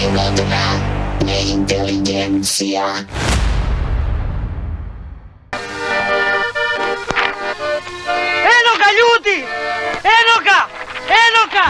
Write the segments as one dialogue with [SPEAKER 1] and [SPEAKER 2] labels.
[SPEAKER 1] Prirodna neinteligencija.
[SPEAKER 2] Eno ga, ljudi! Eno ga! Eno ga!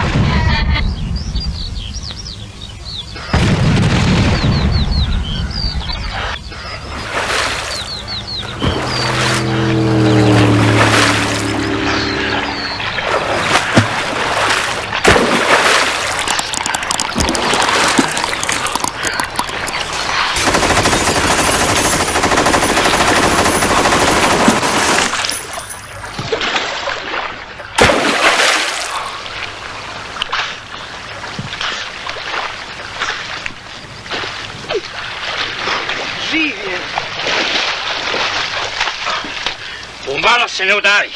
[SPEAKER 2] Živ je!
[SPEAKER 3] Umalo se ne udari.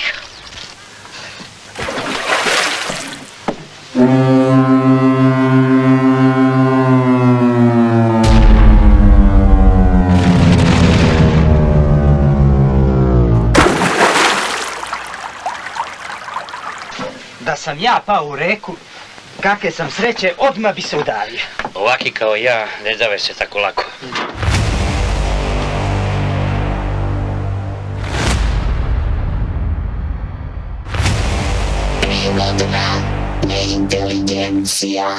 [SPEAKER 2] Da sam ja pao u reku, kakve sam sreće, odmah bi se udavio.
[SPEAKER 3] Ovaki kao ja ne dave se tako lako.
[SPEAKER 1] Prirodna neinteligencija.